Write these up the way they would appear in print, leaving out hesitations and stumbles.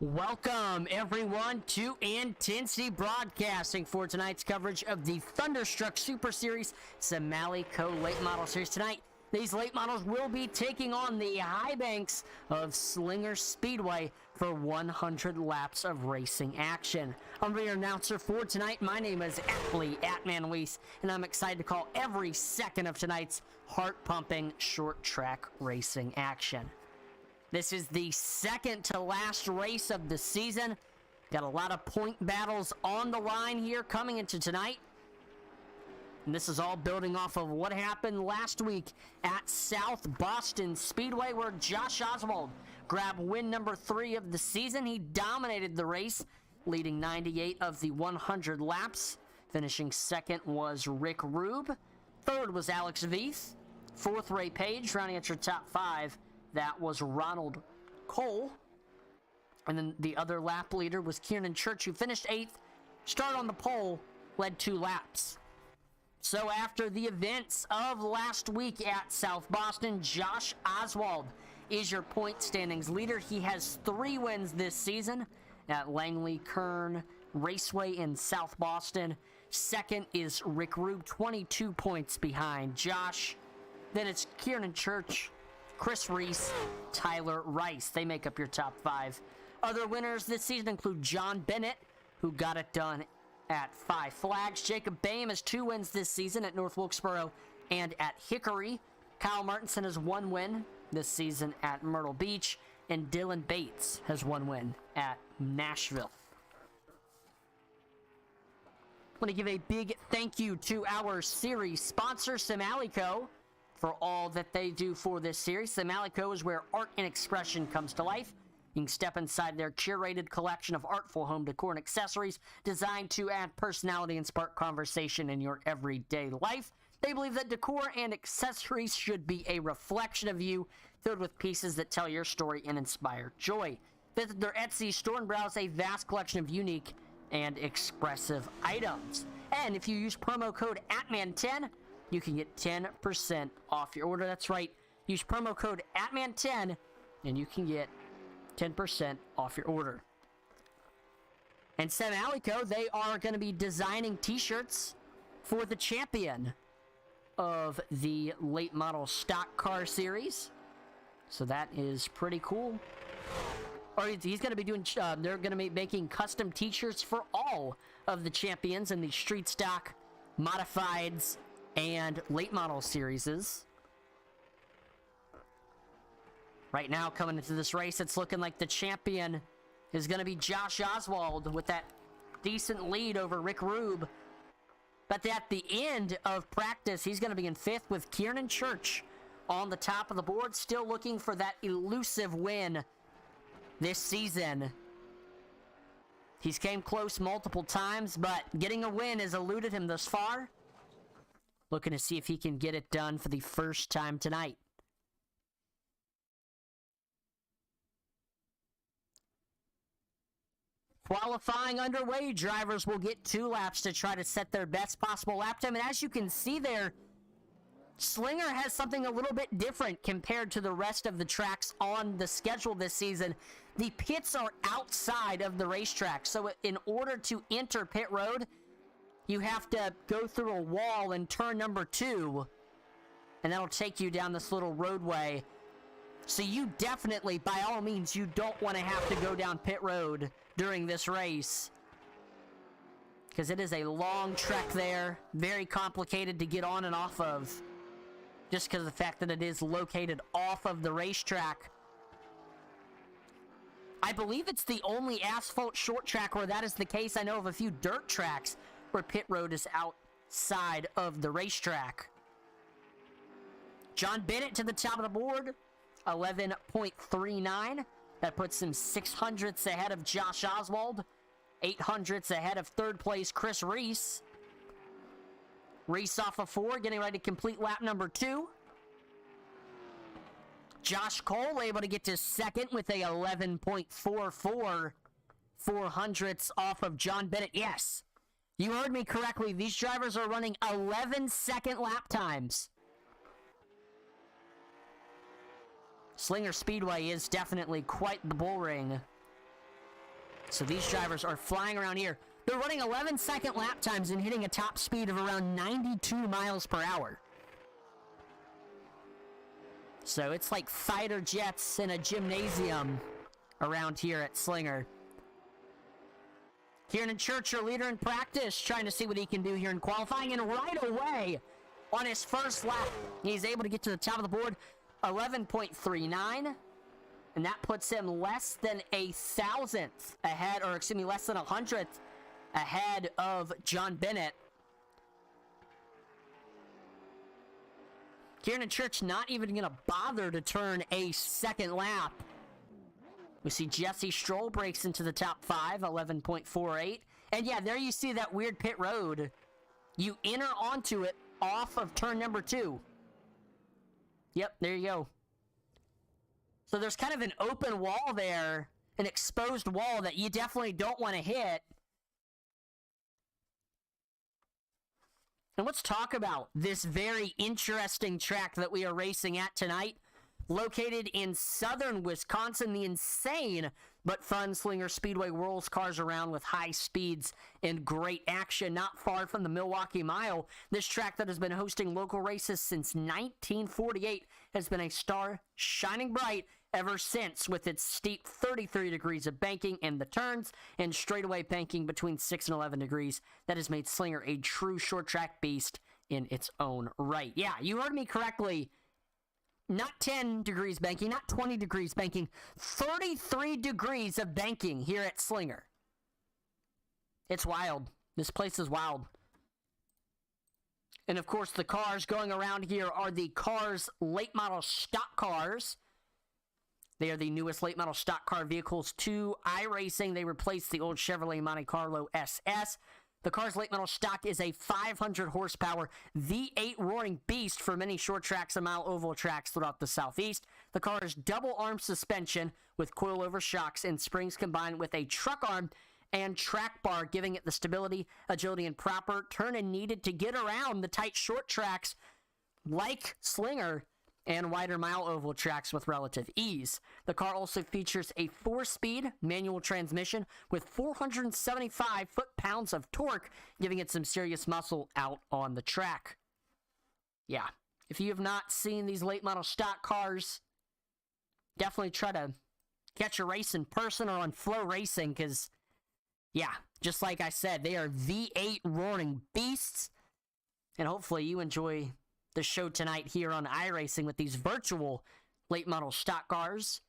Welcome, everyone, to Intensity Broadcasting for tonight's coverage of the Thunderstruck Super Series SamAllyCo Late Model Series. Tonight, these late models will be taking on the high banks of Slinger Speedway for 100 laps of racing action. I'm your announcer for tonight. My name is Atlee @ManLuis, and I'm excited to call every second of tonight's heart-pumping short-track racing action. This is the second to last race of the season. Got a lot of point battles on the line here coming into tonight. And this is all building off of what happened last week at South Boston Speedway, where Josh Oswald grabbed win number 3 of the season. He dominated the race, leading 98 of the 100 laps. Finishing second was Rick Rube. Third was Alex Veith. Fourth, Ray Page. Rounding out your top 5, that was Ronald Cole. And then the other lap leader was Kieran Church, who finished 8th, started on the pole, led 2 laps. So after the events of last week at South Boston, Josh Oswald is your point standings leader. He has 3 wins this season at Langley Kern Raceway in South Boston. Second is Rick Rube, 22 points behind Josh. Then it's Kieran Church, Chris Reese, Tyler Rice. They make up your top 5. Other winners this season include John Bennett, who got it done at 5 Flags. Jacob Boehm has 2 wins this season at North Wilkesboro and at Hickory. Kyle Martinson has 1 win this season at Myrtle Beach. And Dylan Bates has 1 win at Nashville. I want to give a big thank you to our series sponsor, SamAllyCo, for all that they do for this series. SamAllyCo is where art and expression comes to life. You can step inside their curated collection of artful home decor and accessories designed to add personality and spark conversation in your everyday life. They believe that decor and accessories should be a reflection of you, filled with pieces that tell your story and inspire joy. Visit their Etsy store and browse a vast collection of unique and expressive items. And if you use promo code ATMAN10, you can get 10% off your order. That's right. Use promo code ATMAN10 and you can get 10% off your order. And SamAllyCo, they are going to be designing t-shirts for the champion of the late model stock car series. So that is pretty cool. Or he's going to be doing, they're going to be making custom t-shirts for all of the champions in the street stock, modifieds, and late model series. Right now, coming into this race, it's looking like the champion is going to be Josh Oswald with that decent lead over Rick Rube. But at the end of practice, he's going to be in 5th with Kieran Church on the top of the board, still looking for that elusive win this season. He's came close multiple times, but getting a win has eluded him thus far. Looking to see if he can get it done for the first time tonight. Qualifying underway. Drivers will get 2 laps to try to set their best possible lap time. And as you can see there, Slinger has something a little bit different compared to the rest of the tracks on the schedule this season. The pits are outside of the racetrack. So in order to enter pit road, you have to go through a wall in turn number 2, and that'll take you down this little roadway. So you definitely, by all means, you don't want to have to go down pit road during this race, because it is a long trek there, very complicated to get on and off of, just because of the fact that it is located off of the racetrack. I believe it's the only asphalt short track where that is the case. I know of a few dirt tracks where pit road is outside of the racetrack. John Bennett to the top of the board, 11.39. That puts him 600ths ahead of Josh Oswald, 800ths ahead of 3rd place Chris Reese. Reese off of 4, getting ready to complete lap number 2. Josh Cole able to get to 2nd with a 11.44, 400ths off of John Bennett. Yes, you heard me correctly. These drivers are running 11-second lap times. Slinger Speedway is definitely quite the bull ring. So these drivers are flying around here. They're running 11-second lap times and hitting a top speed of around 92 miles per hour. So it's like fighter jets in a gymnasium around here at Slinger. Kieran Church, your leader in practice, trying to see what he can do here in qualifying. And right away, on his first lap, he's able to get to the top of the board, 11.39. And that puts him less than a thousandth ahead, or excuse me, less than 100th ahead of John Bennett. Kieran Church not even going to bother to turn a second lap. We see Jesse Stroll breaks into the top 5, 11.48. And yeah, there you see that weird pit road. You enter onto it off of turn number 2. Yep, there you go. So there's kind of an open wall there, an exposed wall that you definitely don't want to hit. And let's talk about this very interesting track that we are racing at tonight. Located in southern Wisconsin, the insane but fun Slinger Speedway whirls cars around with high speeds and great action. Not far from the Milwaukee Mile, this track that has been hosting local races since 1948 has been a star shining bright ever since, with its steep 33 degrees of banking in the turns and straightaway banking between 6 and 11 degrees. That has made Slinger a true short track beast in its own right. Yeah, you heard me correctly. Not 10 degrees banking, not 20 degrees banking, 33 degrees of banking here at Slinger. It's wild. This place is wild. And of course, the cars going around here are the Cars late model stock cars. They are the newest late model stock car vehicles to iRacing. They replaced the old Chevrolet Monte Carlo SS. The Cars late model stock is a 500 horsepower V8 roaring beast for many short tracks and mile oval tracks throughout the Southeast. The car is double arm suspension with coilover shocks and springs combined with a truck arm and track bar, giving it the stability, agility, and proper turning needed to get around the tight short tracks like Slinger and wider mile oval tracks with relative ease. The car also features a 4-speed manual transmission with 475 foot-pounds of torque, giving it some serious muscle out on the track. Yeah, if you have not seen these late model stock cars, definitely try to catch a race in person or on Flow Racing, because, yeah, just like I said, they are V8 roaring beasts, and hopefully you enjoy the show tonight here on iRacing with these virtual late model stock cars.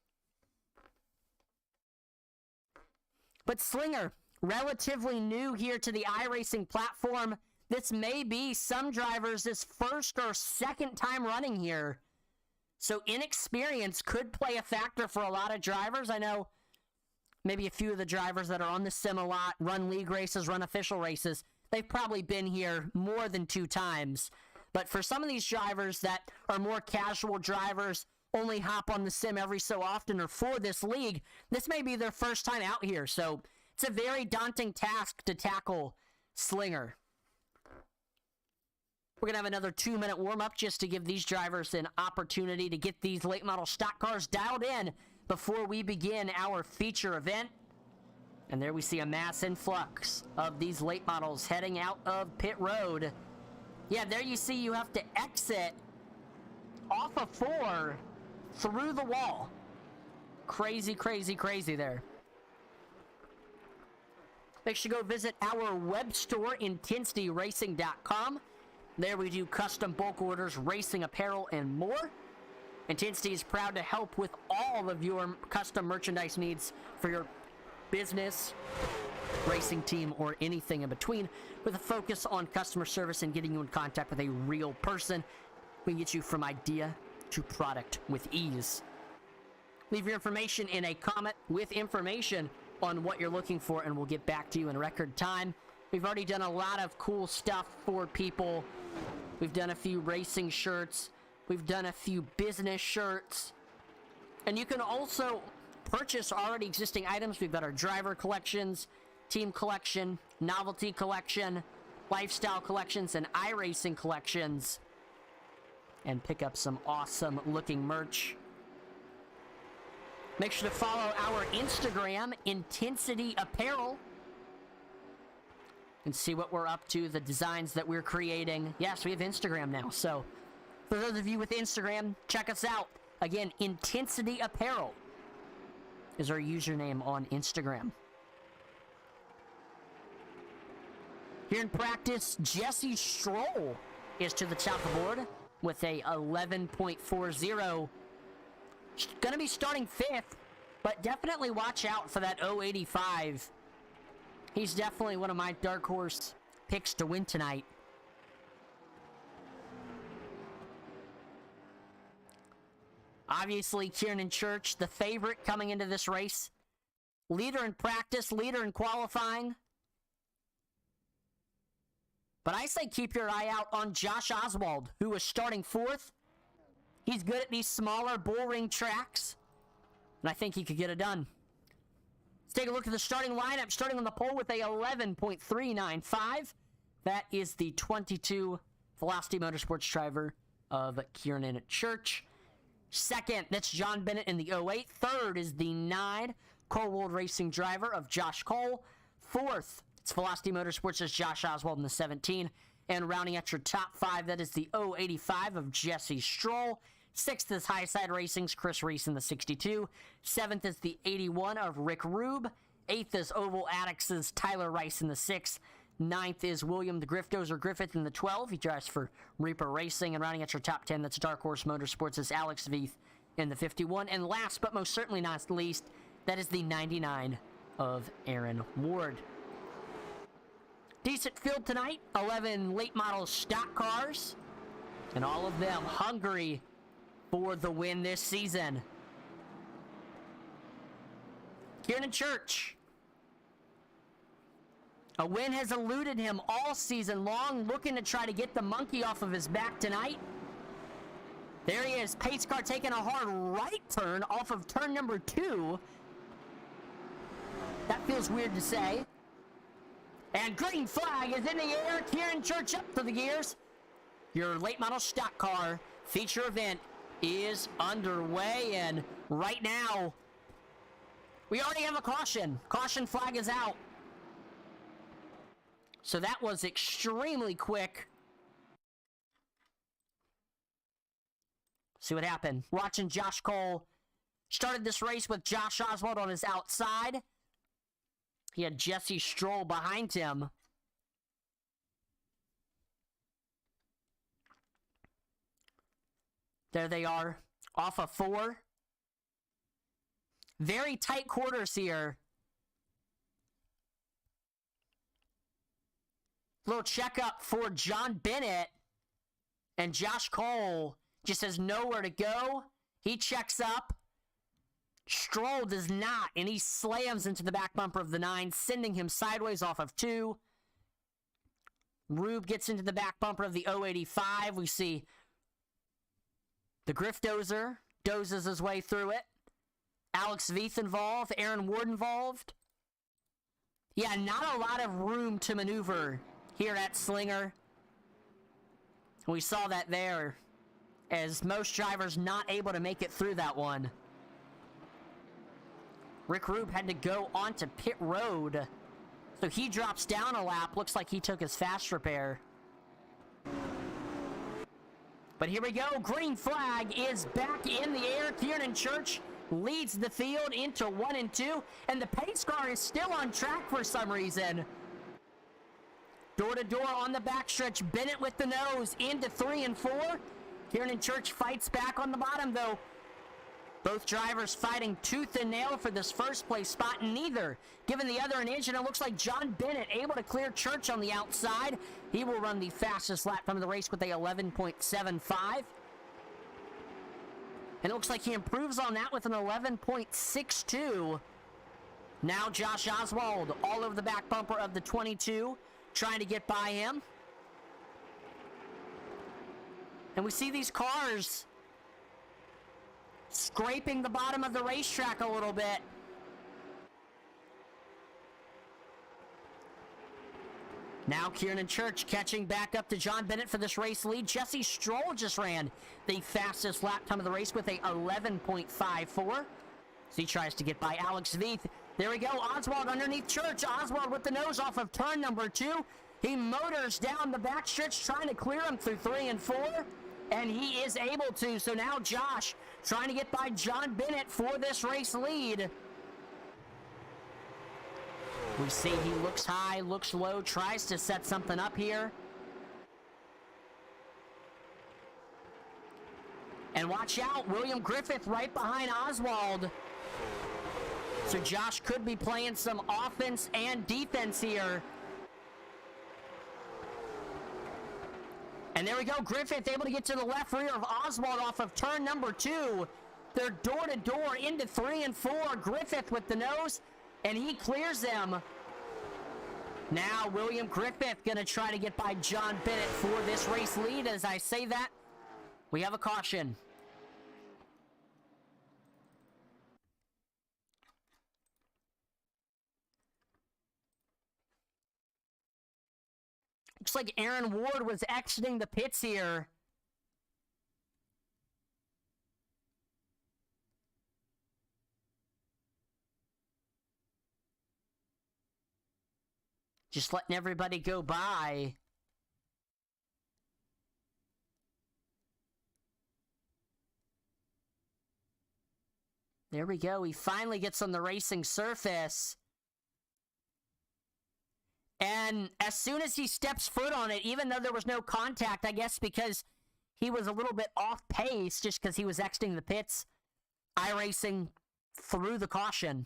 But Slinger, relatively new here to the iRacing platform. This may be some drivers' first or second time running here. So inexperience could play a factor for a lot of drivers. I know maybe a few of the drivers that are on the sim a lot, run league races, run official races, they've probably been here more than 2 times. But for some of these drivers that are more casual drivers, only hop on the sim every so often, or for this league, this may be their first time out here. So it's a very daunting task to tackle Slinger. We're going to have another 2-minute warm-up just to give these drivers an opportunity to get these late model stock cars dialed in before we begin our feature event. And there we see a mass influx of these late models heading out of pit road. Yeah, there you see you have to exit off of 4 through the wall. Crazy, crazy, crazy there. Make sure to go visit our web store, IntensityRacing.com. There we do custom bulk orders, racing apparel, and more. Intensity is proud to help with all of your custom merchandise needs for your business, racing team, or anything in between, with a focus on customer service and getting you in contact with a real person. We can get you from idea to product with ease. Leave your information in a comment with information on what you're looking for, and we'll get back to you in record time. We've already done a lot of cool stuff for people. We've done a few racing shirts. We've done a few business shirts. And you can also purchase already existing items. We've got our driver collections, team collection, novelty collection, lifestyle collections, and iRacing collections. And pick up some awesome looking merch. Make sure to follow our Instagram, Intensity Apparel, and see what we're up to, the designs that we're creating. Yes, we have Instagram now, so for those of you with Instagram, check us out. Again, Intensity Apparel is our username on Instagram. Here in practice, Jesse Stroll is to the top of the board with a 11.40. Gonna be starting 5th, but definitely watch out for that 085. He's definitely one of my dark horse picks to win tonight. Obviously, Kieran Church, the favorite coming into this race. Leader in practice, leader in qualifying. But I say keep your eye out on Josh Oswald, who is starting 4th. He's good at these smaller bullring tracks, and I think he could get it done. Let's take a look at the starting lineup, starting on the pole with a 11.395. That is the 22 Velocity Motorsports driver of Kieran Church. Second, that's John Bennett in the 08. Third is the 9 Cole World Racing driver of Josh Cole. Fourth, it's Velocity Motorsports' Josh Oswald in the 17. And rounding at your top 5, that is the 085 of Jesse Stroll. 6th is Highside Racing's Chris Reese in the 62. 7th is the 81 of Rick Rube. 8th is Oval Addicts' Tyler Rice in the 6. 9th is William the Griftozer Griffith in the 12. He drives for Reaper Racing. And rounding at your top 10, that's Dark Horse Motorsports' Alex Veith in the 51. And last but most certainly not least, that is the 99 of Aaron Ward. Decent field tonight. 11 late model stock cars. And all of them hungry for the win this season. Kieran Church. A win has eluded him all season long, looking to try to get the monkey off of his back tonight. There he is, pace car taking a hard right turn off of turn number 2. That feels weird to say. And green flag is in the air. Kieran Church up to the gears. Your late model stock car feature event is underway, and right now, we already have a caution. Caution flag is out. So that was extremely quick. See what happened. Watching Josh Cole started this race with Josh Oswald on his outside. He had Jesse Stroll behind him. There they are, off of 4. Very tight quarters here. Little checkup for John Bennett. And Josh Cole just has nowhere to go. He checks up. Stroll does not, and he slams into the back bumper of the 9, sending him sideways off of 2. Rube gets into the back bumper of the 085. We see the Griftozer dozes his way through it. Alex Veith involved. Aaron Ward involved. Yeah, not a lot of room to maneuver here at Slinger. We saw that there, as most drivers not able to make it through that one. Rick Rube had to go onto pit road, so he drops down a lap. Looks like he took his fast repair. But here we go. Green flag is back in the air. Kieran Church leads the field into 1 and 2, and the pace car is still on track for some reason. Door to door on the backstretch. Bennett with the nose into 3 and 4. Kieran Church fights back on the bottom, though. Both drivers fighting tooth and nail for this first place spot, and neither giving the other an inch, and it looks like John Bennett able to clear Church on the outside. He will run the fastest lap time of the race with a 11.75. And it looks like he improves on that with an 11.62. Now Josh Oswald all over the back bumper of the 22, trying to get by him. And we see these cars scraping the bottom of the racetrack a little bit. Now Kieran Church catching back up to John Bennett for this race lead. Jesse Stroll just ran the fastest lap time of the race with a 11.54. So he tries to get by Alex Veith. There we go. Oswald underneath Church. Oswald with the nose off of turn number 2. He motors down the backstretch, trying to clear him through 3 and 4. And he is able to. So now Josh trying to get by John Bennett for this race lead. We see he looks high, looks low, tries to set something up here. And watch out, William Griffith right behind Oswald. So Josh could be playing some offense and defense here. And there we go, Griffith able to get to the left rear of Oswald off of turn number 2. They're door-to-door into 3 and 4. Griffith with the nose, and he clears them. Now William Griffith gonna try to get by John Bennett for this race lead. As I say that, we have a caution. Looks like Aaron Ward was exiting the pits here. Just letting everybody go by. There we go. He finally gets on the racing surface. And as soon as he steps foot on it, even though there was no contact, I guess because he was a little bit off pace, just because he was exiting the pits, iRacing threw the caution.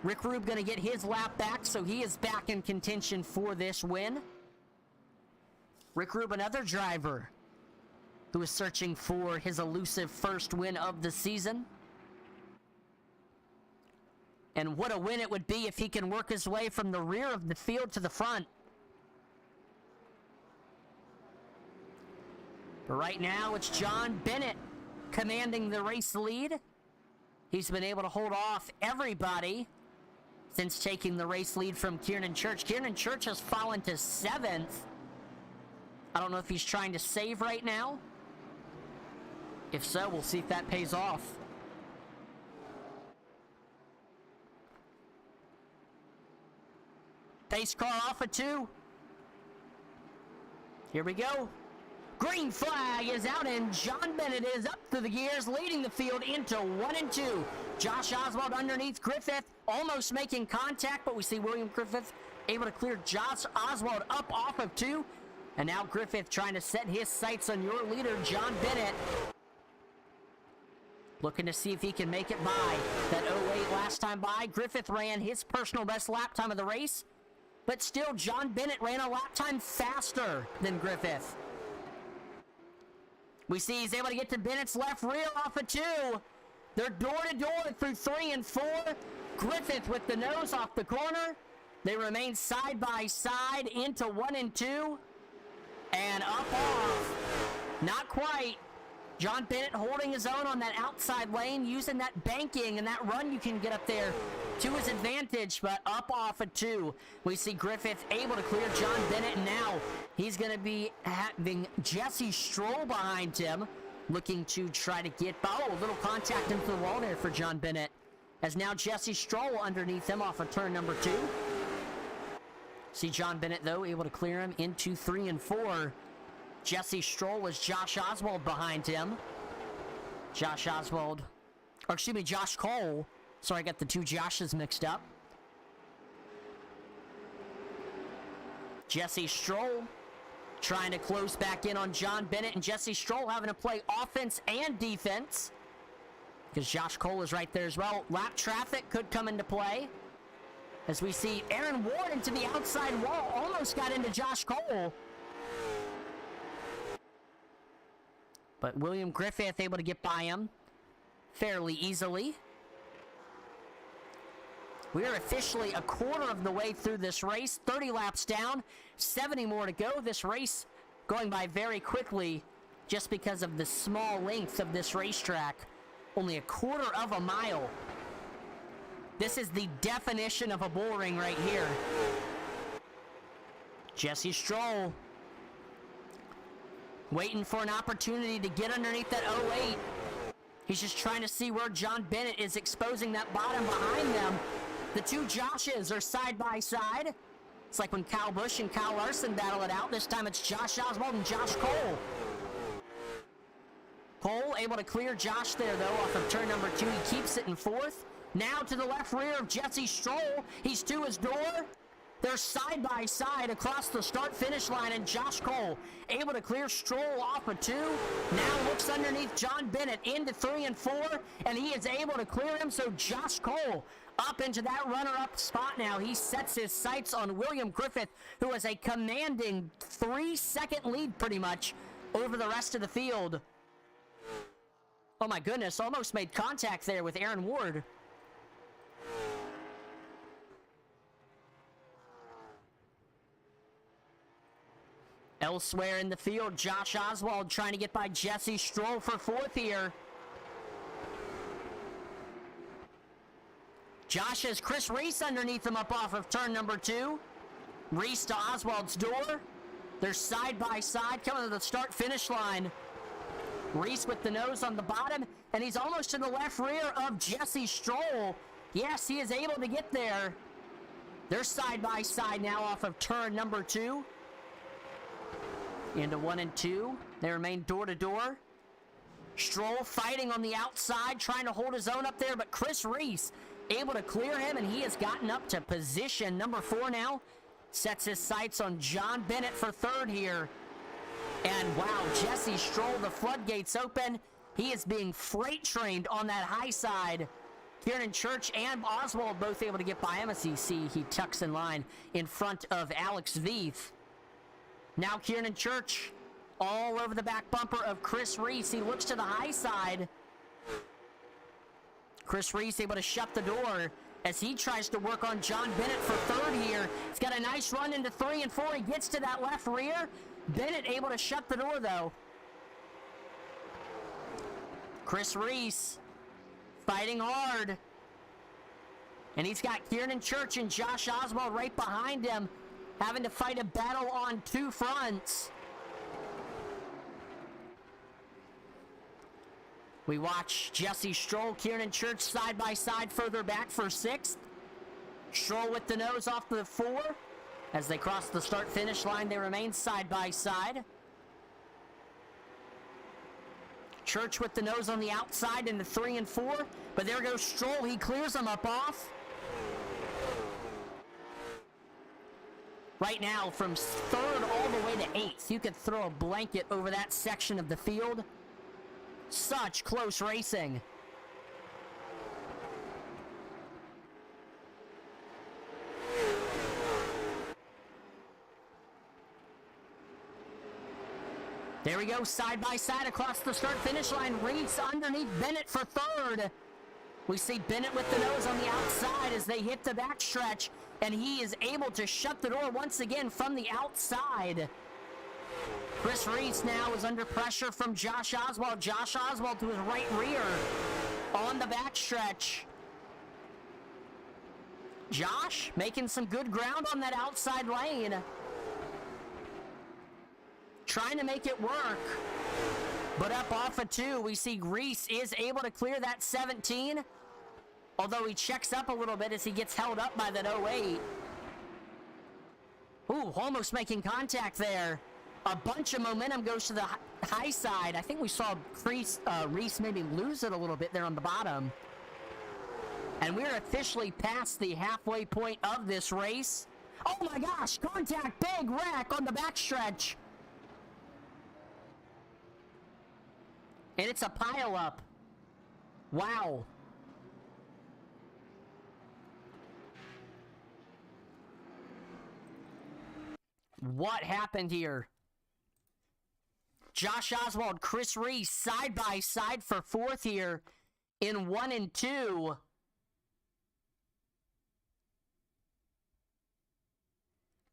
Rick Rube going to get his lap back, so he is back in contention for this win. Rick Rube, another driver who is searching for his elusive first win of the season. And what a win it would be if he can work his way from the rear of the field to the front. But right now, it's John Bennett commanding the race lead. He's been able to hold off everybody since taking the race lead from Kiernan Church. Kiernan Church has fallen to 7th. I don't know if he's trying to save right now. If so, we'll see if that pays off. Pace car off of 2. Here we go. Green flag is out, and John Bennett is up through the gears, leading the field into 1 and 2. Josh Oswald underneath Griffith, almost making contact, but we see William Griffith able to clear Josh Oswald up off of 2. And now Griffith trying to set his sights on your leader, John Bennett. Looking to see if he can make it by that 08 last time by. Griffith ran his personal best lap time of the race, but still John Bennett ran a lap time faster than Griffith. We see he's able to get to Bennett's left rear off of 2. They're door-to-door through 3 and 4. Griffith with the nose off the corner. They remain side by side into 1 and 2. And up off. Not quite. John Bennett holding his own on that outside lane, using that banking and that run you can get up there to his advantage, but up off of 2. We see Griffith able to clear John Bennett, and now he's going to be having Jesse Stroll behind him, looking to try to get by. Oh, a little contact into the wall there for John Bennett, as now Jesse Stroll underneath him off of turn number 2. See John Bennett, though, able to clear him into 3 and 4. Jesse Stroll was Josh Oswald behind him. Josh Oswald, or excuse me, Josh Cole. Sorry, I got the two Joshes mixed up. Jesse Stroll trying to close back in on John Bennett, and Jesse Stroll having to play offense and defense because Josh Cole is right there as well. Lap traffic could come into play as we see Aaron Ward into the outside wall, almost got into Josh Cole. But William Griffith able to get by him fairly easily. We are officially a quarter of the way through this race. 30 laps down, 70 more to go. This race going by very quickly just because of the small length of this racetrack. Only a quarter of a mile. This is the definition of a bull ring right here. Jesse Stroll Waiting for an opportunity to get underneath that 08. He's just trying to see where John Bennett is exposing that bottom behind them. The two Joshes are side by side. It's like when Kyle Busch and Kyle Larson battle it out. This time it's Josh Oswald and Josh Cole. Cole able to clear Josh there, though, off of turn number 2. He keeps it in 4th. Now to the left rear of Jesse Stroll. He's to his door. They're side by side across the start-finish line, and Josh Cole able to clear Stroll off of 2. Now looks underneath John Bennett into 3 and 4, and he is able to clear him, so Josh Cole up into that runner-up spot now. He sets his sights on William Griffith, who has a commanding 3-second lead pretty much over the rest of the field. Oh my goodness, almost made contact there with Aaron Ward. Elsewhere in the field, Josh Oswald trying to get by Jesse Stroll for 4th here. Josh has Chris Reese underneath him up off of turn number 2. Reese to Oswald's door. They're side by side coming to the start-finish line. Reese with the nose on the bottom, and he's almost to the left rear of Jesse Stroll. Yes, he is able to get there. They're side by side now off of turn number 2. Into 1 and 2. They remain door to door. Stroll fighting on the outside, trying to hold his own up there, but Chris Reese able to clear him, and he has gotten up to position number 4 now. Sets his sights on John Bennett for 3rd here. And wow, Jesse Stroll, the floodgates open. He is being freight trained on that high side. Kieran Church and Oswald both able to get by him as you see he tucks in line in front of Alex Veith. Now Kieran Church all over the back bumper of Chris Reese. He looks to the high side. Chris Reese able to shut the door as he tries to work on John Bennett for 3rd here. He's got a nice run into 3 and 4. He gets to that left rear. Bennett able to shut the door, though. Chris Reese fighting hard. And he's got Kieran Church and Josh Oswald right behind him, having to fight a battle on 2 fronts. We watch Jesse Stroll, Kieran Church side by side further back for 6th. Stroll with the nose off the 4. As they cross the start-finish line, they remain side by side. Church with the nose on the outside into 3 and 4. But there goes Stroll. He clears them up off. Right now, from 3rd all the way to 8th, you could throw a blanket over that section of the field. Such close racing. There we go, side by side across the start-finish line. Reese underneath Bennett for 3rd. We see Bennett with the nose on the outside as they hit the backstretch, and he is able to shut the door once again from the outside. Chris Reese now is under pressure from Josh Oswald. Josh Oswald to his right rear on the backstretch. Josh making some good ground on that outside lane. Trying to make it work. But up off of 2, we see Reese is able to clear that 17. Although he checks up a little bit as he gets held up by that 08. Ooh, almost making contact there. A bunch of momentum goes to the high side. I think we saw Reese maybe lose it a little bit there on the bottom. And we're officially past the halfway point of this race. Oh my gosh, contact, big wreck on the backstretch. And it's a pile-up. Wow. What happened here? Josh Oswald, Chris Reese, side by side for 4th here in 1 and 2.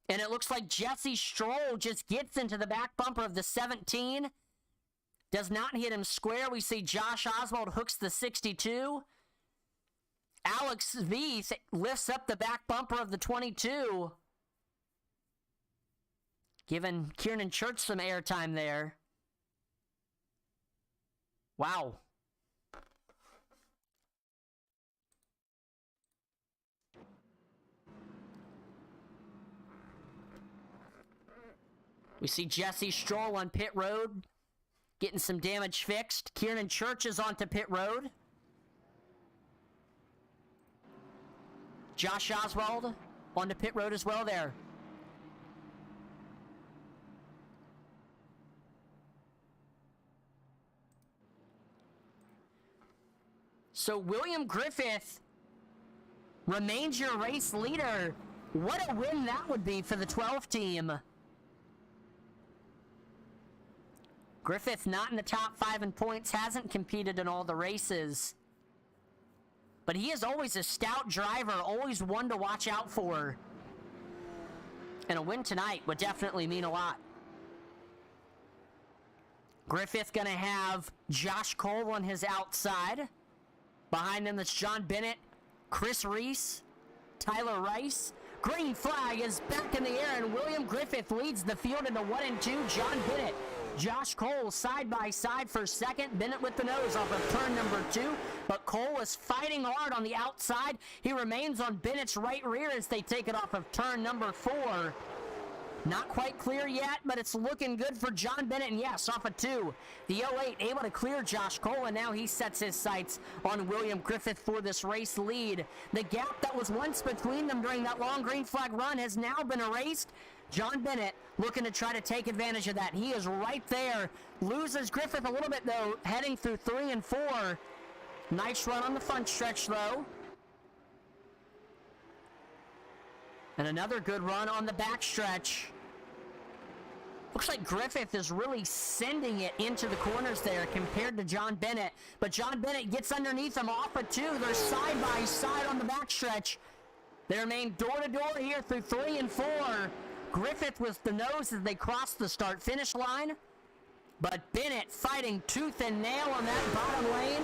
And it looks like Jesse Stroll just gets into the back bumper of the 17. Does not hit him square. We see Josh Oswald hooks the 62. Alex Veith lifts up the back bumper of the 22. Giving Kieran Church some airtime there. Wow. We see Jesse Stroll on pit road, getting some damage fixed. Kieran Church is onto pit road. Josh Oswald onto pit road as well there. So William Griffith remains your race leader. What a win that would be for the 12 team. Griffith not in the top 5 in points, hasn't competed in all the races. But he is always a stout driver, always one to watch out for. And a win tonight would definitely mean a lot. Griffith gonna have Josh Cole on his outside. Behind him, that's John Bennett, Chris Reese, Tyler Rice. Green flag is back in the air, and William Griffith leads the field into 1 and 2. John Bennett, Josh Cole side by side for second. Bennett with the nose off of turn number 2, but Cole is fighting hard on the outside. He remains on Bennett's right rear as they take it off of turn number 4. Not quite clear yet, but it's looking good for John Bennett. And yes, off of 2. The 08 able to clear Josh Cole, and now he sets his sights on William Griffith for this race lead. The gap that was once between them during that long green flag run has now been erased. John Bennett looking to try to take advantage of that. He is right there. Loses Griffith a little bit, though, heading through 3 and 4. Nice run on the front stretch, though. And another good run on the back stretch. Looks like Griffith is really sending it into the corners there compared to John Bennett. But John Bennett gets underneath him off of 2. They're side by side on the back stretch. They remain door to door here through 3 and 4. Griffith with the nose as they cross the start-finish line. But Bennett fighting tooth and nail on that bottom lane.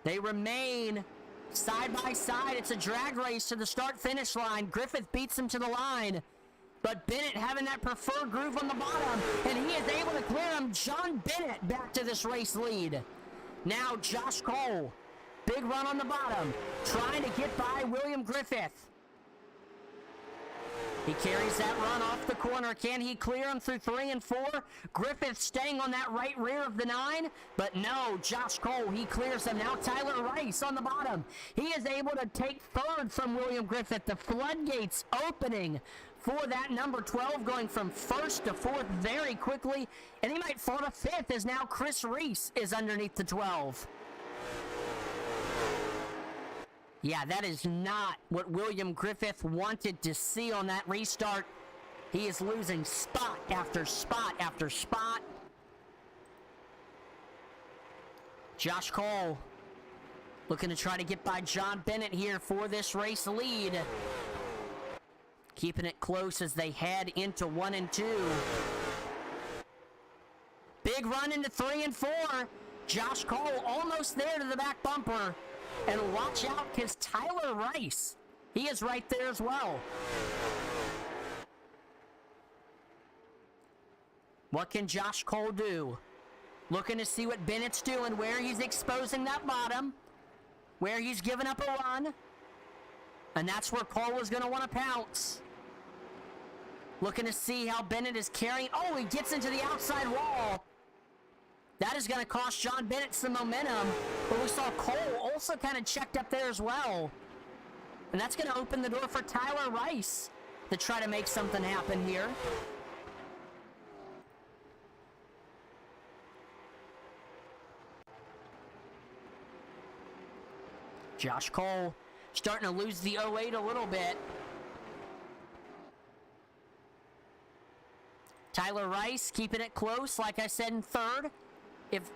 They remain side by side. It's a drag race to the start-finish line. Griffith beats him to the line. But Bennett having that preferred groove on the bottom, and he is able to clear him. John Bennett back to this race lead. Now Josh Cole, big run on the bottom, trying to get by William Griffith. He carries that run off the corner. Can he clear him through 3 and 4? Griffith staying on that right rear of the 9, but no, Josh Cole, he clears him. Now Tyler Rice on the bottom. He is able to take 3rd from William Griffith. The floodgates opening for that number 12, going from 1st to 4th very quickly, and he might fall to 5th as now Chris Reese is underneath the 12. Yeah, that is not what William Griffith wanted to see on that restart. He is losing spot after spot after spot. Josh Cole looking to try to get by John Bennett here for this race lead. Keeping it close as they head into 1 and 2. Big run into 3 and 4. Josh Cole almost there to the back bumper. And watch out, because Tyler Rice, he is right there as well. What can Josh Cole do? Looking to see what Bennett's doing, where he's exposing that bottom, where he's giving up a run. And that's where Cole is going to want to pounce. Looking to see how Bennett is carrying. Oh, he gets into the outside wall. That is going to cost John Bennett some momentum. But we saw Cole also kind of checked up there as well. And that's going to open the door for Tyler Rice to try to make something happen here. Josh Cole starting to lose the 08 a little bit. Tyler Rice keeping it close, like I said, in 3rd. If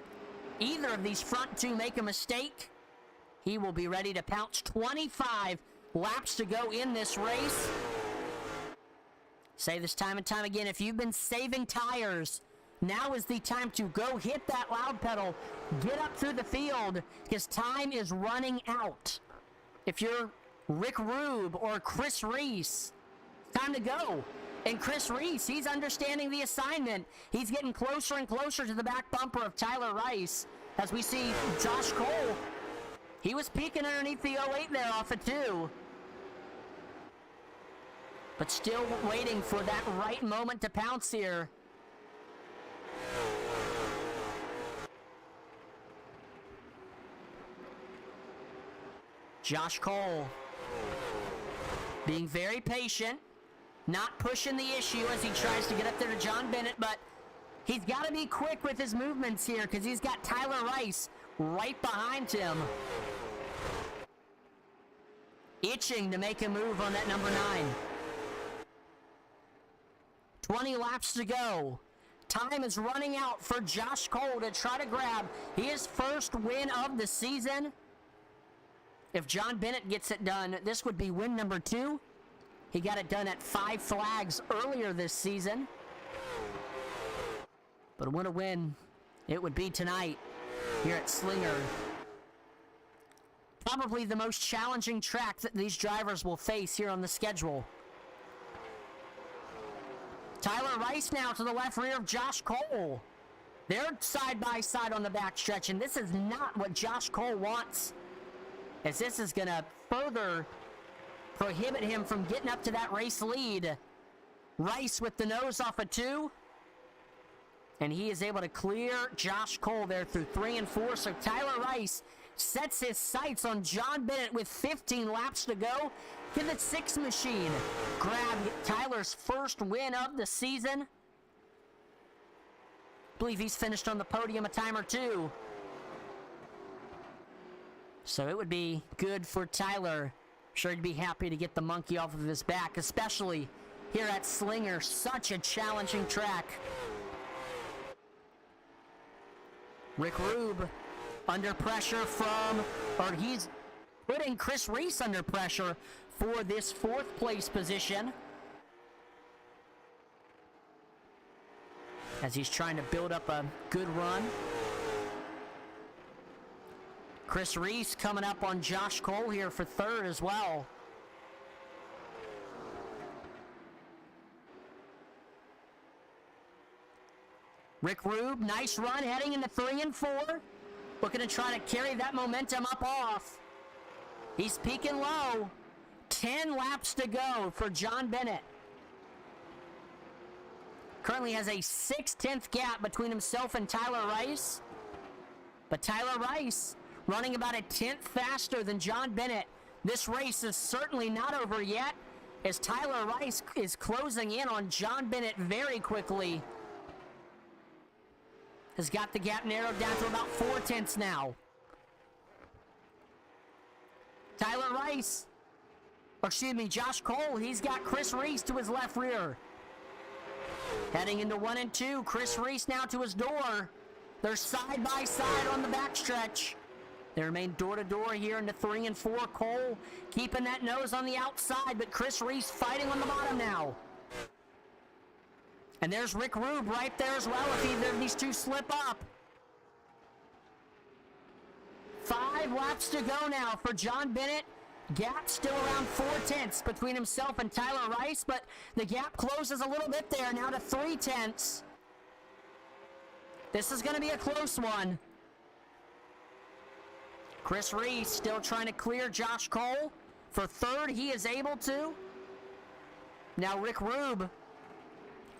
either of these front 2 make a mistake, he will be ready to pounce. 25 laps to go in this race. Say this time and time again, if you've been saving tires, now is the time to go hit that loud pedal, get up through the field, because time is running out. If you're Rick Rube or Chris Reese, time to go. And Chris Reese, he's understanding the assignment. He's getting closer and closer to the back bumper of Tyler Rice. As we see Josh Cole, he was peeking underneath the 08 there off of 2. But still waiting for that right moment to pounce here. Josh Cole being very patient, not pushing the issue as he tries to get up there to John Bennett, but he's got to be quick with his movements here because he's got Tyler Rice right behind him, itching to make a move on that number 9. 20 laps to go. Time is running out for Josh Cole to try to grab his first win of the season. If John Bennett gets it done, this would be win number 2. He got it done at 5 flags earlier this season. But what a win it would be tonight here at Slinger. Probably the most challenging track that these drivers will face here on the schedule. Tyler Rice now to the left rear of Josh Cole. They're side by side on the backstretch, and this is not what Josh Cole wants, as this is going to further prohibit him from getting up to that race lead. Rice with the nose off of 2. And he is able to clear Josh Cole there through 3 and 4. So Tyler Rice sets his sights on John Bennett with 15 laps to go. Can the 6 machine grab Tyler's first win of the season? I believe he's finished on the podium a time or 2. So it would be good for Tyler. Sure, he'd be happy to get the monkey off of his back, especially here at Slinger, such a challenging track. Rick Rube under pressure he's putting Chris Reese under pressure for this 4th place position, as he's trying to build up a good run. Chris Reese coming up on Josh Cole here for 3rd as well. Rick Rube, nice run heading into 3 and 4. Looking to try to carry that momentum up off. He's peaking low. 10 laps to go for John Bennett. Currently has a 6/10 gap between himself and Tyler Rice. But Tyler Rice running about a 10th faster than John Bennett. This race is certainly not over yet, as Tyler Rice is closing in on John Bennett very quickly. Has got the gap narrowed down to about 4/10 now. Tyler Rice, Josh Cole, he's got Chris Reese to his left rear. Heading into 1 and 2, Chris Reese now to his door. They're side by side on the backstretch. They remain door to door here into 3 and 4. Cole keeping that nose on the outside, but Chris Reese fighting on the bottom now. And there's Rick Rube right there as well if either of these two slip up. 5 laps to go now for John Bennett. Gap still around 4/10 between himself and Tyler Rice, but the gap closes a little bit there now to 3/10. This is going to be a close one. Chris Reese still trying to clear Josh Cole. For 3rd, he is able to. Now Rick Rube.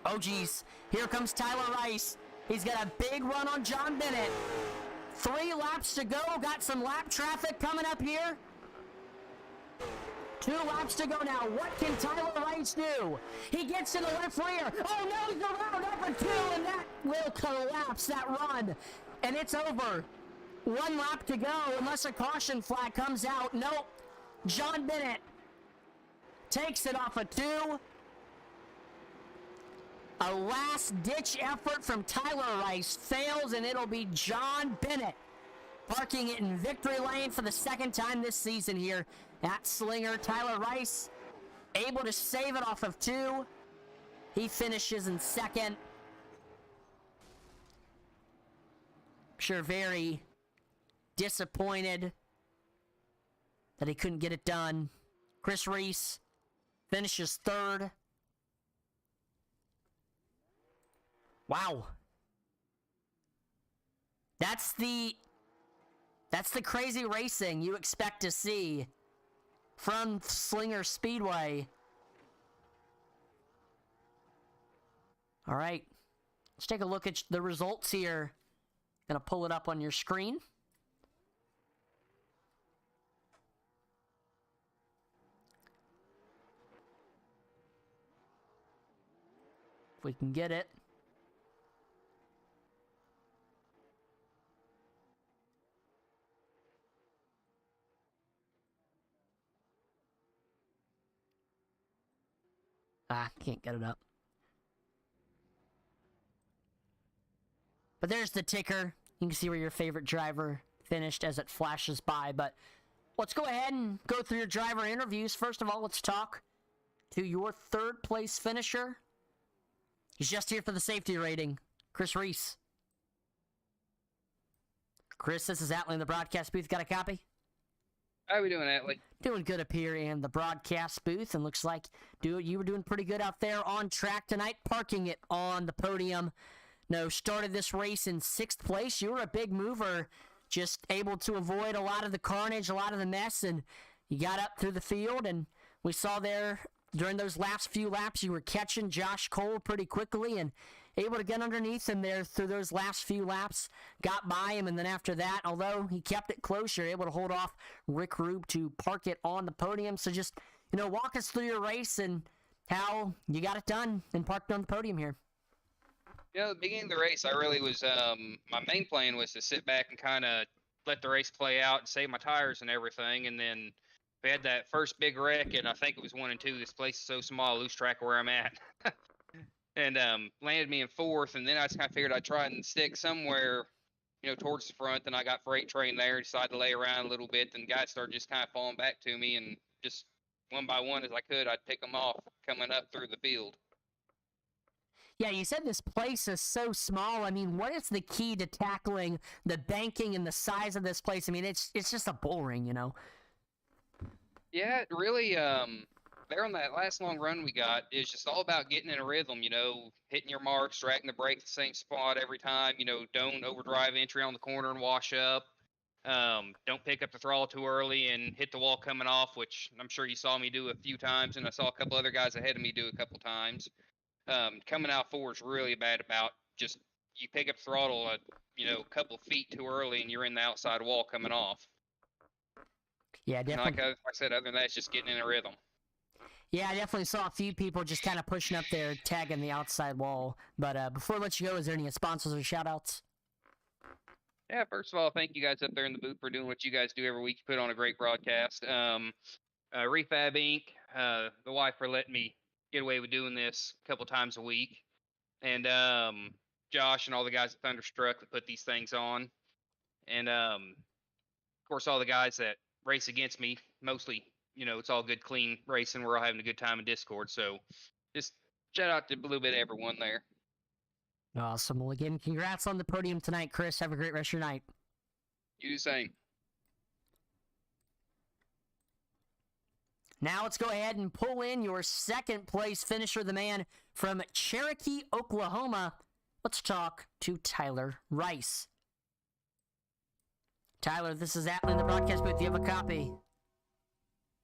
Oh geez, here comes Tyler Rice. He's got a big run on John Bennett. 3 laps to go, got some lap traffic coming up here. 2 laps to go now. What can Tyler Rice do? He gets to the left rear. Oh no, he's around number 2, and that will collapse that run. And it's over. 1 lap to go unless a caution flag comes out. Nope. John Bennett takes it off of 2. A last-ditch effort from Tyler Rice fails, and it'll be John Bennett parking it in victory lane for the 2nd time this season here at Slinger. Tyler Rice able to save it off of 2. He finishes in 2nd. I'm sure very disappointed that he couldn't get it done. Chris Reese finishes 3rd. Wow. That's the crazy racing you expect to see from Slinger Speedway. All right. Let's take a look at the results here. Gonna pull it up on your screen. If we can get it. Can't get it up. But there's the ticker. You can see where your favorite driver finished as it flashes by. But let's go ahead and go through your driver interviews. First of all, let's talk to your third place finisher. He's just here for the safety rating, Chris Reese. Chris, this is Atlee in the broadcast booth. Got a copy? How are we doing, Atlee? Doing good up here in the broadcast booth, and looks like you were doing pretty good out there on track tonight, parking it on the podium. No, started this race in 6th place. You were a big mover, just able to avoid a lot of the carnage, a lot of the mess, and you got up through the field, and we saw there during those last few laps you were catching Josh Cole pretty quickly and able to get underneath him there through those last few laps, got by him, and then after that, although he kept it close, you're able to hold off Rick Rube to park it on the podium. So just, walk us through your race and how you got it done and parked on the podium here. At the beginning of the race, I really was, my main plan was to sit back and kind of let the race play out and save my tires and everything. And then we had that first big wreck, and I think it was 1 and 2. This place is so small, I lose track of where I'm at. And landed me in 4th, and then I just kind of figured I'd try and stick somewhere, towards the front. Then I got freight train there, decided to lay around a little bit. Then guys started just kind of falling back to me, and just one by one as I could, I'd pick them off coming up through the field. Yeah, you said this place is so small. I mean, what is the key to tackling the banking and the size of this place? I mean, it's just a bull ring, Yeah, it really, there on that last long run we got, is just all about getting in a rhythm, hitting your marks, dragging the brake the same spot every time, don't overdrive entry on the corner and wash up. Don't pick up the throttle too early and hit the wall coming off, which I'm sure you saw me do a few times, and I saw a couple other guys ahead of me do a couple times. Coming out 4 is really bad about just, you pick up throttle a couple feet too early and you're in the outside wall coming off. Yeah, definitely. And like I said, other than that, it's just getting in a rhythm. Yeah, I definitely saw a few people just kind of pushing up there, tagging the outside wall. But before I let you go, is there any sponsors or shout-outs? Yeah, first of all, thank you guys up there in the booth for doing what you guys do every week. You put on a great broadcast. Refab Inc., the wife for letting me get away with doing this a couple times a week. And Josh and all the guys at Tunderstruck that put these things on. And, of course, all the guys that race against me, mostly, it's all good, clean racing. We're all having a good time in Discord. So just shout out to a little bit of everyone there. Awesome. Well, again, congrats on the podium tonight, Chris. Have a great rest of your night. You do the same. Now let's go ahead and pull in your 2nd place finisher, the man from Cherokee, Oklahoma. Let's talk to Tyler Rice. Tyler, this is Atlee in the broadcast booth. Do you have a copy?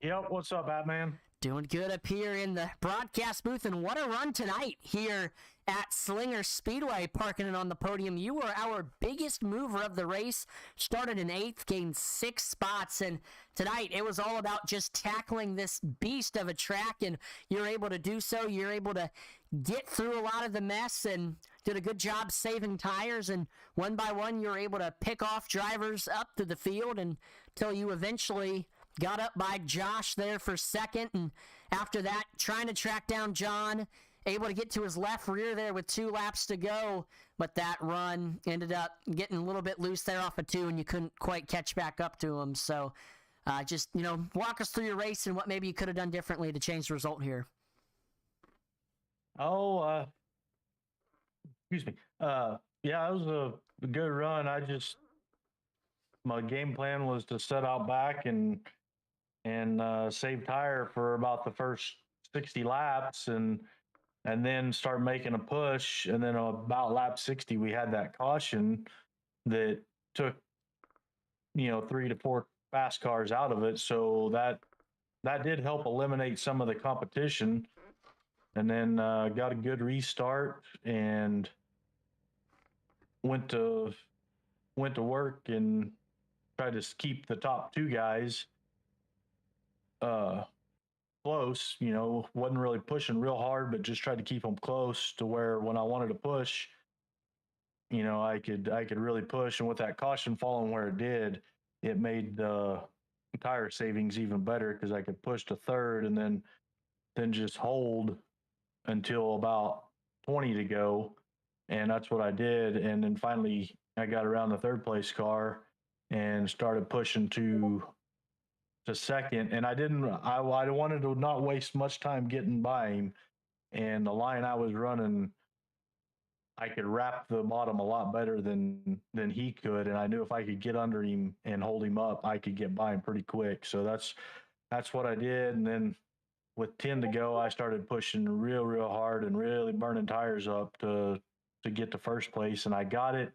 Yep, what's up, Batman? Doing good up here in the broadcast booth, and what a run tonight here at Slinger Speedway, parking it on the podium. You were our biggest mover of the race, started in 8th, gained 6 spots, and tonight it was all about just tackling this beast of a track, and you're able to do so. You're able to get through a lot of the mess and did a good job saving tires, and one by one you're able to pick off drivers up to the field until you eventually got up by Josh there for 2nd, and after that, trying to track down John, able to get to his left rear there with 2 laps to go, but that run ended up getting a little bit loose there off of 2, and you couldn't quite catch back up to him. So just, walk us through your race and what maybe you could have done differently to change the result here. Excuse me. Yeah, it was a good run. My game plan was to set out back and save tire for about the first 60 laps, and and then start making a push. And then about lap 60, we had that caution that took, 3 to 4 fast cars out of it. So that did help eliminate some of the competition. And then got a good restart and went to work and tried to keep the top 2 guys close. Wasn't really pushing real hard, but just tried to keep them close to where when I wanted to push, I could really push. And with that caution falling where it did, it made tire savings even better because I could push to third and then just hold until about 20 to go. And that's what I did. And then finally I got around the third place car and started pushing to second. And I wanted to not waste much time getting by him. And the line I was running, I could wrap the bottom a lot better than he could. And I knew if I could get under him and hold him up, I could get by him pretty quick. So that's what I did. And then with 10 to go, I started pushing real hard and really burning tires up to get to first place. And I got it.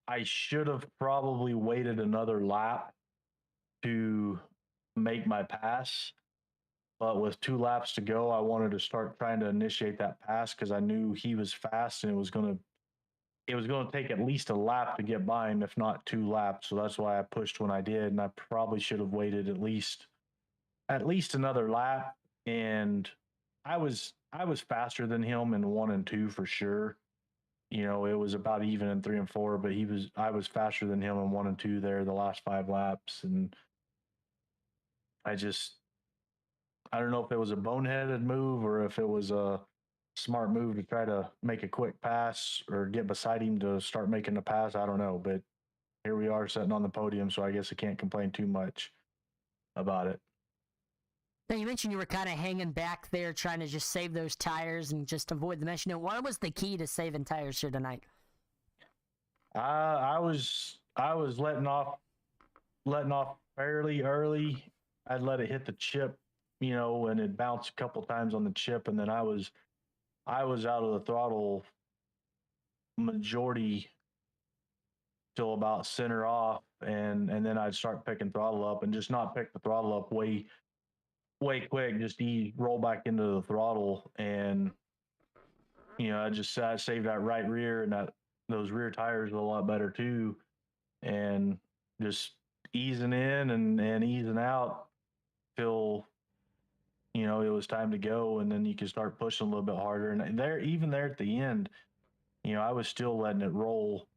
I should have probably waited another lap to make my pass. But with 2 laps to go, I wanted to start trying to initiate that pass because I knew he was fast and it was going to take at least a lap to get by him, if not 2 laps. So that's why I pushed when I did. And I probably should have waited at least another lap. And I was faster than him in 1 and 2 for sure. It was about even in 3 and 4, but I was faster than him in 1 and 2 there the last 5 laps. And I don't know if it was a boneheaded move or if it was a smart move to try to make a quick pass or get beside him to start making the pass. I don't know, but here we are sitting on the podium, so I guess I can't complain too much about it. Now, you mentioned you were kind of hanging back there trying to just save those tires and just avoid the mess. What was the key to saving tires here tonight? I was letting off fairly early. I'd let it hit the chip, and it bounced a couple times on the chip, and then I was out of the throttle majority till about center off, and then I'd start picking throttle up and just not pick the throttle up way quick, just roll back into the throttle, and I saved that right rear, and those rear tires were a lot better too, and just easing in and easing out till it was time to go, and then you could start pushing a little bit harder. And even there at the end, I was still letting it roll.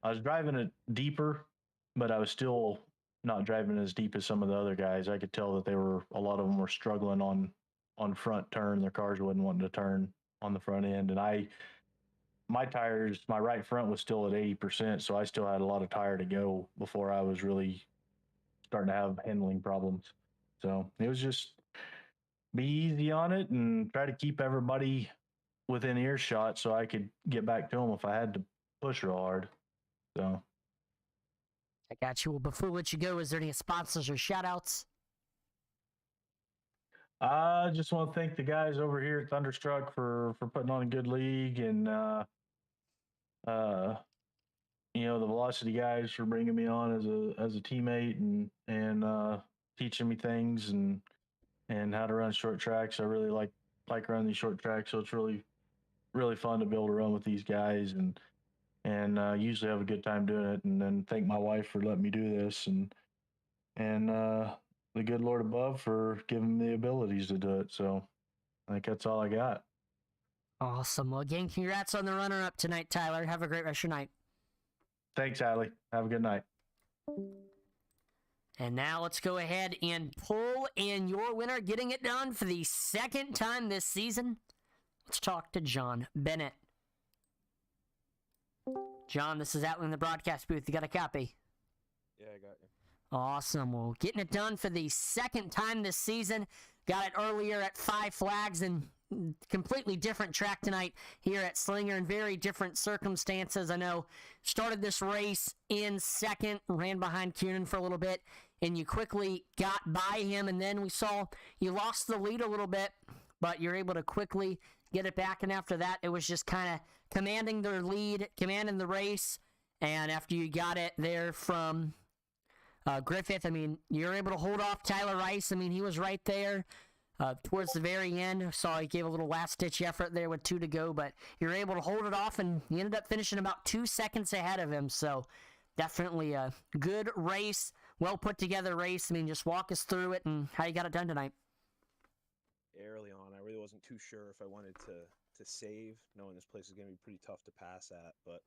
I was driving it deeper, but I was still not driving as deep as some of the other guys. I could tell that a lot of them were struggling on front turn. Their cars wasn't wanting to turn on the front end. And my tires, my right front was still at 80%. So I still had a lot of tire to go before I was really starting to have handling problems. So it was just be easy on it and try to keep everybody within earshot so I could get back to them if I had to push real hard. So I got you. Well, before we let you go, is there any sponsors or shout outs? I just want to thank the guys over here at Tunderstruck for putting on a good league, and the Velocity guys for bringing me on as a teammate and teaching me things and how to run short tracks. I really like running these short tracks, so it's really fun to be able to run with these guys and usually have a good time doing it. And then thank my wife for letting me do this, and the good Lord above for giving me the abilities to do it. So I think that's all I got. Awesome. Well, again, congrats on the runner-up tonight, Tyler. Have a great rest of your night. Thanks, Allie. Have a good night. And now let's go ahead and pull in your winner, getting it done for the second time this season. Let's talk to John Bennett. John, this is Atlee in the broadcast booth. You got a copy? Yeah, I got you. Awesome. Well, getting it done for the second time this season. Got it earlier at 5 Flags and completely different track tonight here at Slinger in very different circumstances. I know started this race in second, ran behind Kieran for a little bit, and you quickly got by him, and then we saw you lost the lead a little bit, but you're able to quickly get it back, and after that, it was just kind of commanding their lead, commanding the race, and after you got it there from Griffith, I mean, you're able to hold off Tyler Rice. I mean, he was right there towards the very end. Saw he gave a little last-ditch effort there with 2 to go, but you're able to hold it off, and you ended up finishing about 2 seconds ahead of him, so definitely a good race, well-put-together race. I mean, just walk us through it and how you got it done tonight. Early on, I really wasn't too sure if I wanted to save, knowing this place is going to be pretty tough to pass at, but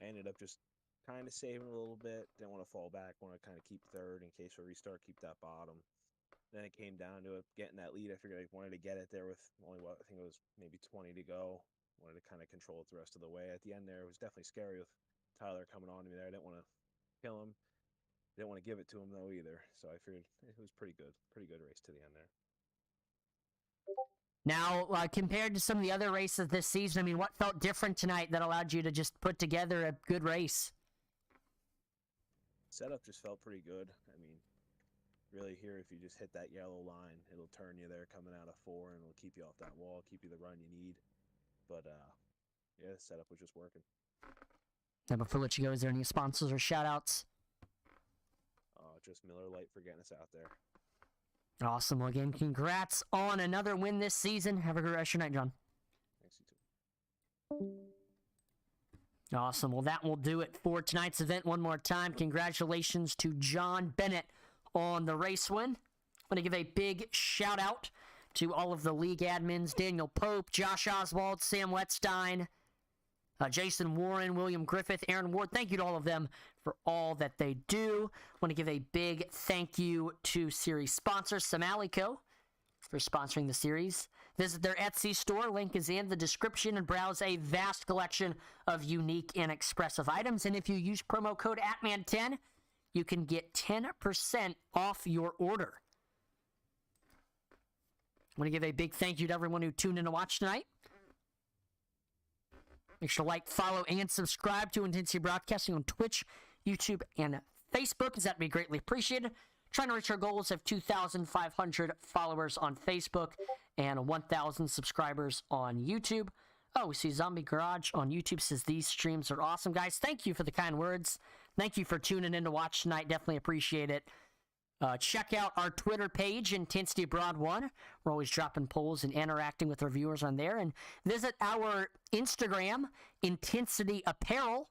I ended up just kind of saving a little bit. Didn't want to fall back, want to kind of keep third in case we restart, keep that bottom. Then it came down to it, getting that lead. I figured I wanted to get it there with only, what, I think it was maybe 20 to go. Wanted to kind of control it the rest of the way. At the end there, it was definitely scary with Tyler coming on to me there. I didn't want to kill him. Didn't want to give it to him, though, either. So I figured it was pretty good. Pretty good race to the end there. Now, compared to some of the other races this season, I mean, what felt different tonight that allowed you to just put together a good race? Setup just felt pretty good. I mean, really here, if you just hit that yellow line, it'll turn you there coming out of 4, and it'll keep you off that wall, keep you the run you need. But, yeah, the setup was just working. Now, before I let you go, is there any sponsors or shout-outs? Just Miller Lite for getting us out there. Awesome. Well, again, congrats on another win this season. Have a great rest of your night, John. Thanks, you too. Awesome. Well, that will do it for tonight's event. One more time, congratulations to John Bennett on the race win. I want to give a big shout-out to all of the league admins, Daniel Pope, Josh Oswald, Sam Wetstein, Jason Warren, William Griffith, Aaron Ward. Thank you to all of them for all that they do. I want to give a big thank you to series sponsor SamAllyCo for sponsoring the series. Visit their Etsy store. Link is in the description, and browse a vast collection of unique and expressive items. And if you use promo code ATMAN10, you can get 10% off your order. I want to give a big thank you to everyone who tuned in to watch tonight. Make sure to like, follow, and subscribe to Intensity Broadcasting on Twitch, YouTube, and Facebook, as that would be greatly appreciated. Trying to reach our goals of 2,500 followers on Facebook and 1,000 subscribers on YouTube. Oh, we see Zombie Garage on YouTube says these streams are awesome. Guys, thank you for the kind words. Thank you for tuning in to watch tonight. Definitely appreciate it. Check out our Twitter page, Intensity Broad 1. We're always dropping polls and interacting with our viewers on there. And visit our Instagram, Intensity Apparel.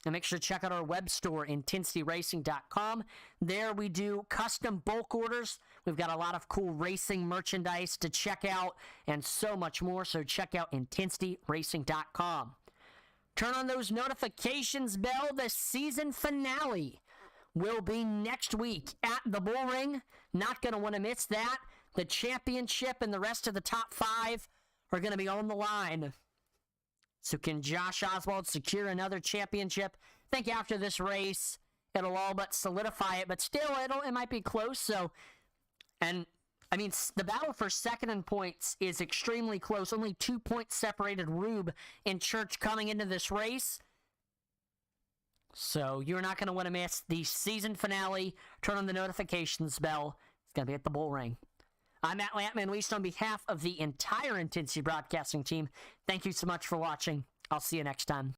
And make sure to check out our web store, intensityracing.com. There we do custom bulk orders. We've got a lot of cool racing merchandise to check out and so much more. So check out intensityracing.com. Turn on those notifications bell. The season finale will be next week at the Bull Ring. Not going to want to miss that. The championship and the rest of the top 5 are going to be on the line. So can Josh Oswald secure another championship? I think after this race, it'll all but solidify it, but still, it might be close. So, and I mean, the battle for second in points is extremely close. Only 2 points separated Rube and Church coming into this race. So you're not going to want to miss the season finale. Turn on the notifications bell. It's going to be at the Bull Ring. I'm Matt Lampman, Least on behalf of the entire Intensity Broadcasting team. Thank you so much for watching. I'll see you next time.